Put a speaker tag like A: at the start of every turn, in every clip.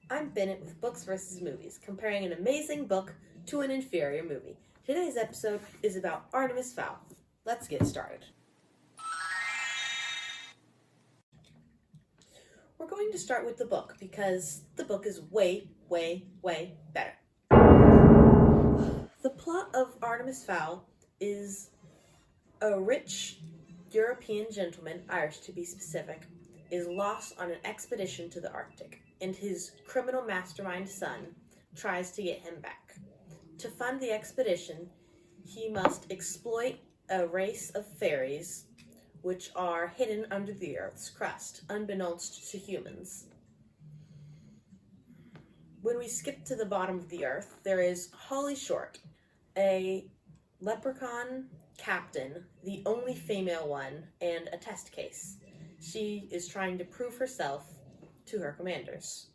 A: I'm Bennett with Books versus Movies, comparing an amazing book to an inferior movie. Today's episode is about Artemis Fowl. Let's get started. We're going to start with the book because the book is way, way, way better. The plot of Artemis Fowl is a rich European gentleman, Irish to be specific, is lost on an expedition to the Arctic, and his criminal mastermind son tries to get him back. To fund the expedition, he must exploit a race of fairies which are hidden under the Earth's crust, unbeknownst to humans. When we skip to the bottom of the Earth, there is Holly Short, a leprechaun captain, the only female one, and a test case. She is trying to prove herself to her commanders.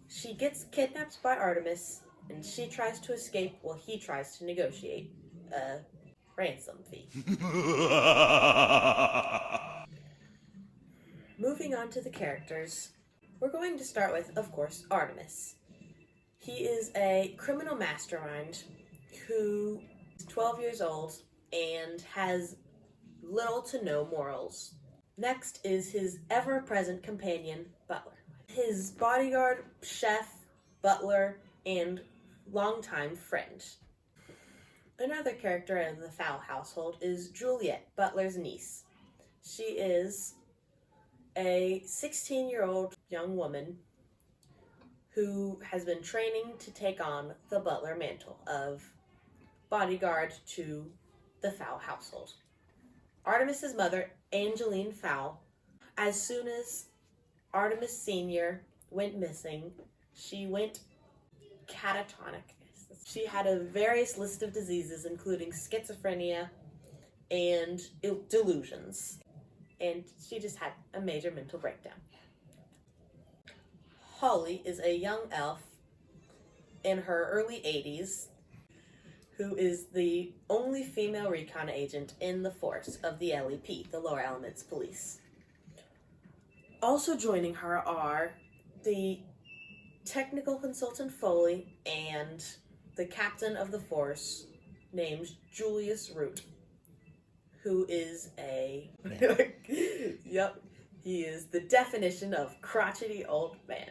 A: She gets kidnapped by Artemis, and she tries to escape while he tries to negotiate a ransom fee. Moving on to the characters, we're going to start with, of course, Artemis. He is a criminal mastermind who is 12 years old and has little to no morals. Next is his ever-present companion, Butler. His bodyguard, chef, butler, and longtime friend. Another character in the Fowl household is Juliet, Butler's niece. She is a 16-year-old young woman who has been training to take on the butler mantle of bodyguard to the Fowl household. Artemis's mother, Angeline Fowl, as soon as Artemis Sr. went missing, she went catatonic. She had a various list of diseases, including schizophrenia and delusions, and she just had a major mental breakdown. Holly is a young elf in her early 80s who is the only female recon agent in the force of the LEP, the Lower Elements Police. Also joining her are the technical consultant Foley and the captain of the force named Julius Root, who is he is the definition of crotchety old man.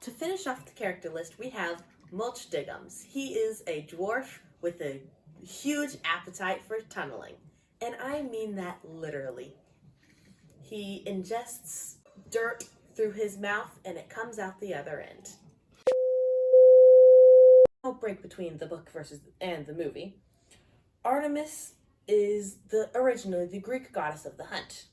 A: To finish off the character list, we have Mulch Diggums. He is a dwarf with a huge appetite for tunneling, and I mean that literally. He ingests dirt through his mouth and it comes out the other end. I'll break between the book and the movie. Artemis is originally the Greek goddess of the hunt,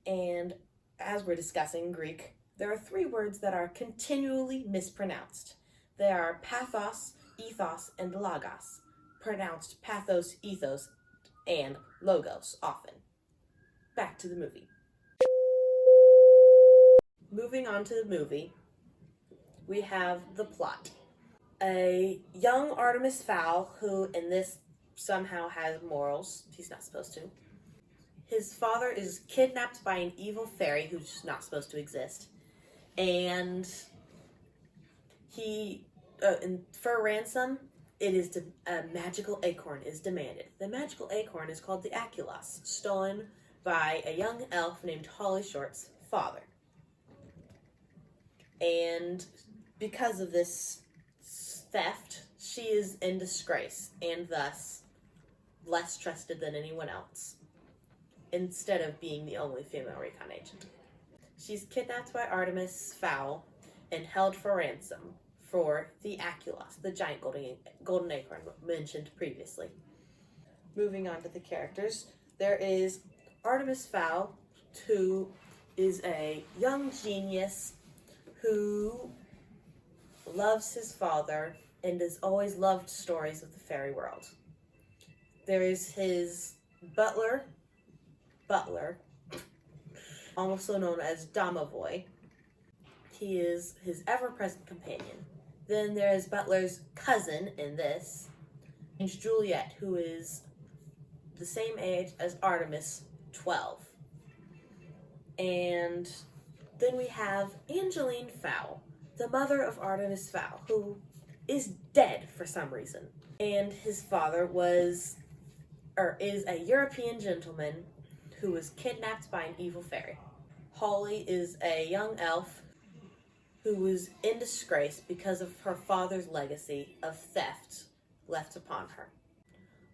A: and as we're discussing Greek, there are 3 words that are continually mispronounced. They are pathos, ethos, and logos, pronounced pathos, ethos, and logos often. Back to the movie. Moving on to the movie, we have the plot. A young Artemis Fowl, who in this somehow has morals, he's not supposed to. His father is kidnapped by an evil fairy who's just not supposed to exist. And for ransom, a magical acorn is demanded. The magical acorn is called the Aculos, stolen by a young elf named Holly Short's father. And because of this theft, she is in disgrace and thus less trusted than anyone else, instead of being the only female recon agent. She's kidnapped by Artemis Fowl and held for ransom for the Aculos, the giant golden acorn mentioned previously. Moving on to the characters, there is Artemis Fowl, who is a young genius who loves his father and has always loved stories of the fairy world. There is his butler, also known as Domovoy. He is his ever-present companion. Then there is Butler's cousin in this, named Juliet, who is the same age as Artemis, 12. And then we have Angeline Fowl, the mother of Artemis Fowl, who is dead for some reason. And his father is a European gentleman who was kidnapped by an evil fairy. Holly is a young elf who was in disgrace because of her father's legacy of theft left upon her.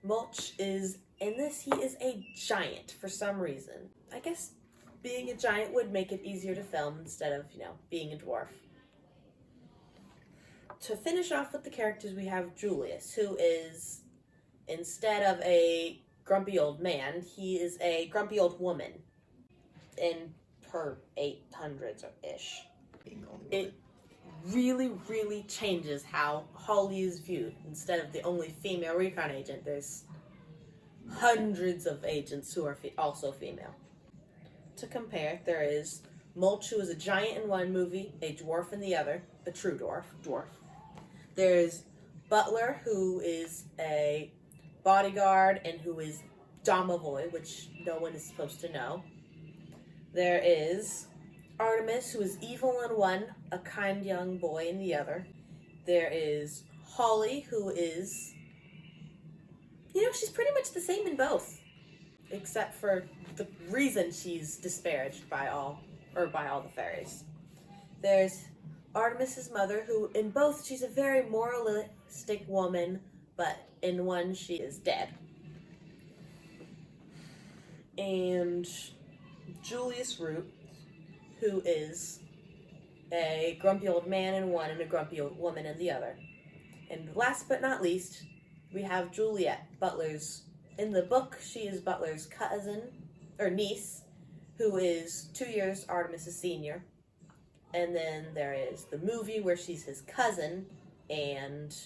A: Mulch is, in this, he is a giant for some reason. I guess being a giant would make it easier to film instead of, being a dwarf. To finish off with the characters, we have Julius, who is, instead of a grumpy old man, he is a grumpy old woman in her 800s-ish. It really, really changes how Holly is viewed. Instead of the only female recon agent, there's hundreds of agents who are also female. To compare, there is Mulch, who is a giant in one movie, a dwarf in the other, a true dwarf. There's Butler, who is a bodyguard and who is Domovoy, which no one is supposed to know. There is Artemis, who is evil in one, a kind young boy in the other. There is Holly, who is, she's pretty much the same in both, except for the reason she's disparaged by all the fairies. There's Artemis's mother, who in both she's a very moralistic woman, but in one she is dead. And Julius Root, who is a grumpy old man in one and a grumpy old woman in the other. And last but not least, we have Juliet, in the book, she is Butler's cousin, or niece, who is 2 years Artemis' senior. And then there is the movie where she's his cousin and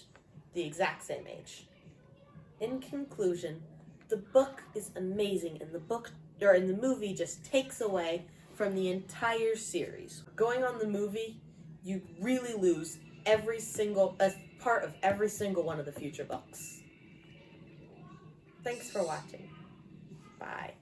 A: the exact same age. In conclusion, the book is amazing, and in the movie just takes away from the entire series. Going on the movie, you really lose every single part of every single one of the future books. Thanks for watching. Bye.